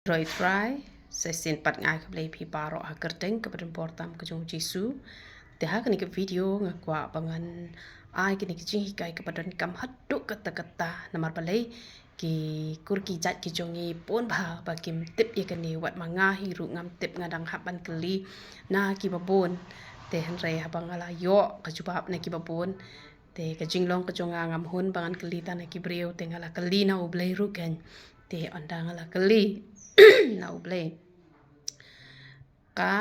Try saya sen pat ngai ke play pi paro ha kerteng ke badan portam ke jong Jesu te ha kini ke video ngakwa bangan ai kini ke jing hikai ke badan kam hatu kata-kata namar balai ki kurki jat ki jongi pon ba bakim tip ye kini wat manga hiru ngam tip ngadang haban keli na ki babon te han re habang ala yo ka jubab na ki babon te ka jinglong ka jonga ngam hun bangan keli ta na ki breu te ngala keli na ublai ru kan te andang ala keli na ublai ka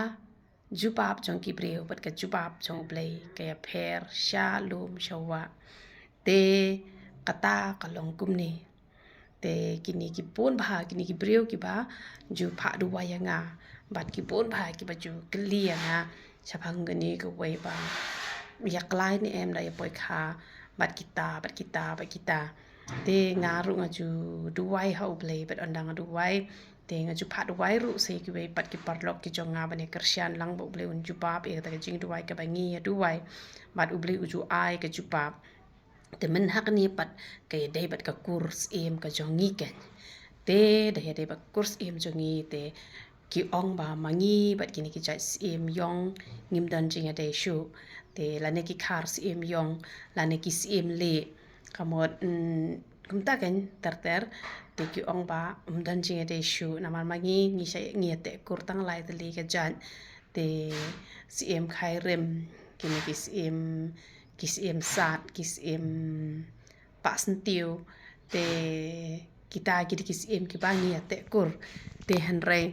jubab jong ki breu bat ka jubab jong ublai kaya per shalom shawa te kata kalong kumni te kini ki pon bah kini ki breu ki ba ju pha du wayanga bat ki pon bah ki ba ju keli nga chapang gani ka wai ba ya klai ni em da ya poi kha bat kita te ngaru ngaju duwai ha ublai bat andang duwai te ngaju pha duwai ru se ki wai pat ki parlok ki jonga bane kersian lang bo ublai un jubab e ta jing duwai ka bangi ya duwai bat ublai uju ai ka jubab te men hak ni pat kay day bat ka kurs em ka jongi ken te day bat kurs em jongi te ki ong ba mangi bat kini ki jai em yong ngim dan jinga day shu te lane ki khar em yong lane ki em le kamot kumta ken ter te ki ong ba dan jinga day shu namar mangi ngi sai ngi te kur tang lai te le ka jan te em khai rem kini kis em sat kis em pak sentiu te kita kidi kis em ki bangi te kur te hanrei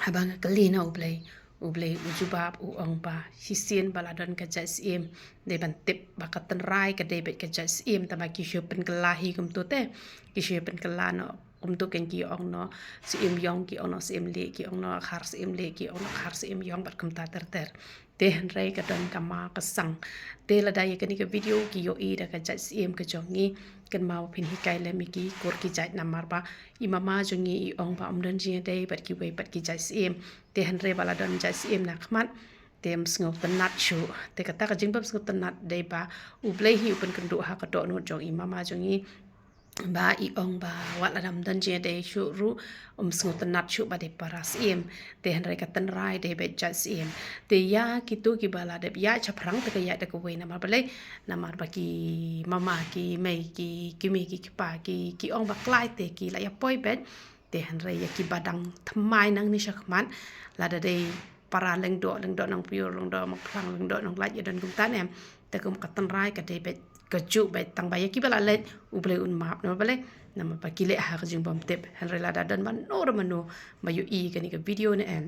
habang kali na ublai ujubab u ong ba hisien baladon ka jas em de ban tip bakatan rai ka de bet ka jas em tama ki shopen kelahi kum tu te ki shopen kelano untuk ken ki ong no si em yong ki ong no si em le ki ong no khar si em le ki ong no khar si em yong bat kum ta ter te hanrei ka don kama ka sang te la dai ka ni ka video ki yo i da ka jas em ka jongi kan mau pin hikai le mi ki kur ki jat namar ba i mama jongi i ong ba dan ji dai bat ki wei bat ki jas em te hanrei bala don jas em na khmat tem sngo tanat shu te kata ka jingbab sngo tanat dai ba ublei hi upen kan do ha ka do no jong i mama jongi ba i ong ba wat la dam dan je de shu ru sngo tanat shu ba de paras em te hanrei ka tan rai de bet jas em te ya kitu ki bala de ya chaprang te ka ya de ko we na ma balai na mar ba ki mama ki mei ki mi ki pa ki ong ba klai te ki la ya poi bet te hanrei ya ki badang thamai nang ni shakman la de para leng do nang pior leng do mak phlang leng do nang la ya dan kum tan em te kum ka tan rai ka de bet keju bet tang baya ki bala let ublei un map no bale nama pa kile ha ka jing bom tip hanrei la dan man no manu mayu i kani ka video ne en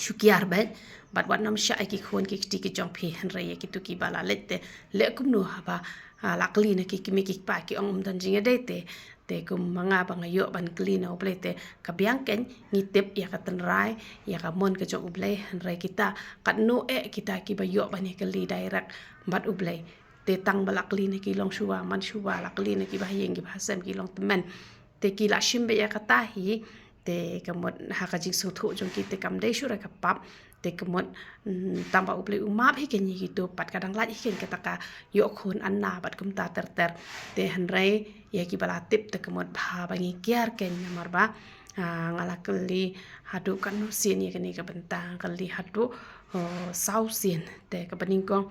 shukiar bet bat wat nam sha ki khon ki ti ki jong phi hanrei ki tu ki bala let te le kum no ha ba la kli ne ki mi ki pa ki ong dan jing de te kum manga ba ngayo ban kli na ublei te ka biang ken ni tip ya ka tan rai ya ka mon ka jong ublei hanrei kita kat no kita ki ba yo ba ni kli direct bat ublei te tang balak li ne ki long shuwa man shuwa lak li ne ki bahayeng ki bahasam ki long temen te ki la shimbe ya kata hi te kamot ha ka jing su thu jong ki te kam de shu ra ka pap te kamot tamba uple umap hi ken yi tu pat kadang la hi ken kata ka yo khun anna bat kum ta ter te hanrei ya ki bala tip te kamot bha bangi kiar ken namar ba ngala keli hadu kan no sin ya keni ka bentang keli hadu sau sin te ka peningkong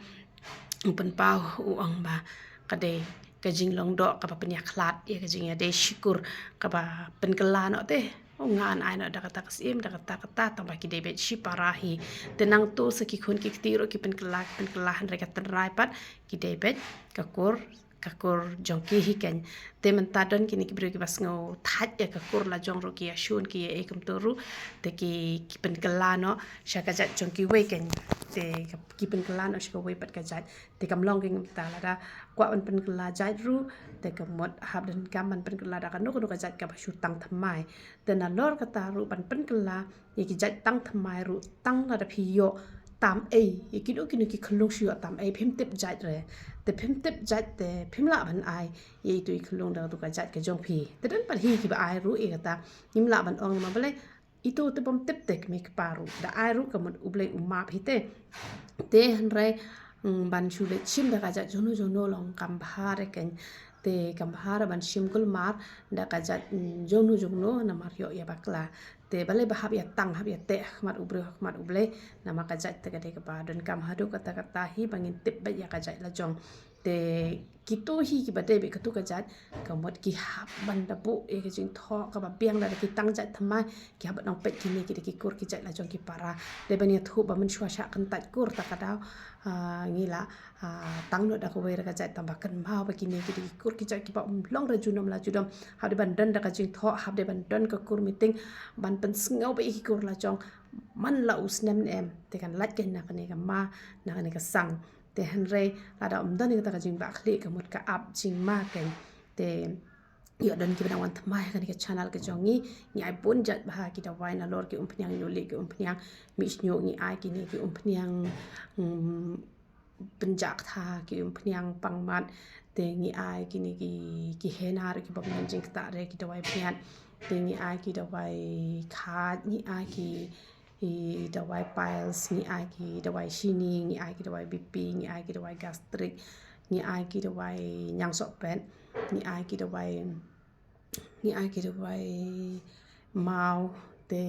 pen pau u ong ba kade ka jing long do ka pa penya khlat ya ka jing ya de shikur ka ba pen kala no te ngan ai no da kata kasim da kata tamba ki de bet shiparahi tenang to se ki khon ki tiro ki pen kala han re ka tan rai pat ki de bet ka kur jong ki hi ken te men ta don ki ni ki bro ki bas ngo that ya ka kur la jong ro ki ya shun ki e kum to ru te ki pen kala no sha ka jat jong ki we ken te ki pen kala no shka we pat ka jat te kam long ki ngam ta la da kwa pen kala jat ru te kam mot hab den kam man pen kala da ka no ka jat ka ba shu tang thamai te na lor ka ta ru ban pen kala ye ki jat tang thamai ru tang la da phi yo tam e ye ki no ki khlong shu tam e phim tip jat re te phim tip jat te phim la ban ai ye tu khlong da tu ka jat ka jong phi te dan par hi ki ba ai ru e ka ta nim la ban ong ma bale itu te bom tip tek mi paru da ai ru ka mon ublei umma phi te hanrei ban shu le chim da ka ja jono long kam bhare ken te kamhar ban shimgul mar da kajat jongnu namar yo ya bakla te bale bahab ya tang hab ya te khmat uble nama kajat te kade kapa don kam hadu kata hi bangin tip ba ya kajat la jong te kitu hi ki bade be katu kajat kamot ki hab ban da bu e ke jing tho ka ba piang la ki tang jat thamai ki hab nong pet kini ki kur ki jat la jong ki para le ban ya thu ba man shwa sha kan tat kur ta kada ngila tang no da ko wer ka jat tambah kan mau ba kini ki kur ki jat ki ba long ra junom la judom hab de ban dan da ka jing tho hab de ban dan ka kur meeting ban pen sngau ba ki kur la jong man la usnem em te kan lat ken na kan ka ma na kan ka sang te hanre la da dan ni ka jing ba khli ka mut ka up jing ma ken te yo dan ki bana wan thamai kan ka channel ka jongi ni ai pun jat ba ki da wai na lor ki umpnyang no le ki umpnyang mi snyo ni ai ki ni ki umpnyang penjak tha ki umpnyang pangmat te ni ai ki ni ki henar ki bam jing ta re ki da wai pnyat te ni ai ki da wai kha ni ai ki da wai piles ni ai ki da wai shini ni ai ki da wai bp ni ai ki da wai gastric ni ai ki da wai nyang sok pen ni ai ki da wai mau te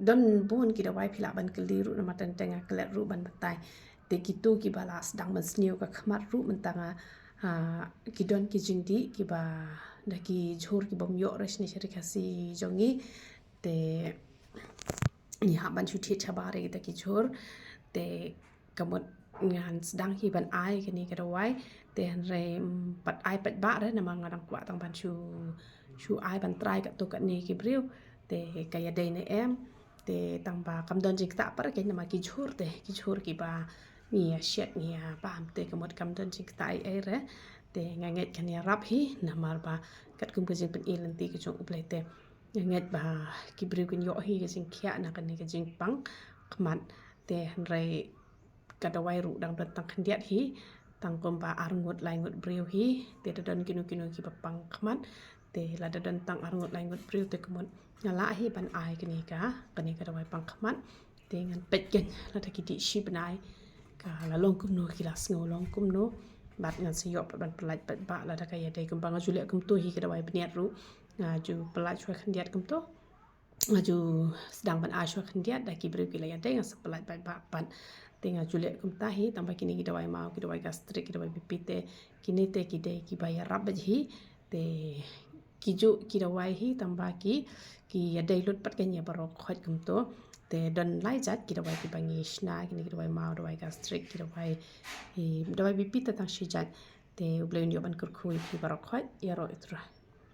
don bun ki da wai phila ban keliru na matan tengah kelet ru ban batai te kitu ki balas dang man sniu ka khmat ru man tanga ki don ki jingdi ki ba da ki jhur ki bom yo resh ni shari khasi jongi te ni haban chuthi chabare ki da ki jhur te kamot ngan sedang hi ban ai ki ni ka wai te han re pat ai pat ba re na mang ngadang kwa tang ban chu ai ban trai ka to ka ni ki briu te kaya dei ne em te tang ba kam don jing ta par ke na ma ki jhur ki ba ni shet ni ba am te kamot kam don jing ta ai re te nganget kan ya rap hi na mar ba kat kum ka jing pen ilan ti ka jong uplai te nganget ba ki briu kin yo hi ka jing khia na kan ni ka jing pang khmat te han re ka da wai ru dang don tang khandiat hi tang kom ba arngot lai ngot briu hi te da don kinu ki ba pang khmat te la da don tang arngot lai ngot briu te kamot ngala hi ban ai ka ni ka da wai pang khmat te ngan pet ken la ta ki di shi banai ka la long kum no ki la sngo long kum no bat ngan se yo ban pelaj bat ba la da ka ya dei kum bang ju le kum tu hi ka da wai bniat ru ju pelaj chwa khandiat kum to ju sedang ban a chwa khandiat da ki briu ki la ya dei ngas pelaj bat ba pan tenga juliet kum tahi tambah kini kita wai mau kita wai gastrik kita wai bipite kini te kide ki bayar rab hi te kiju kita wai hi tambah ki ya dai lut pat kenya barok khot kum to te don lai jat kita wai ki bangi shna kini kita wai mau da wai gastrik kita wai da wai bipite tang shi jat te ubleun yo ban kur khui ki barok khot ya ro itra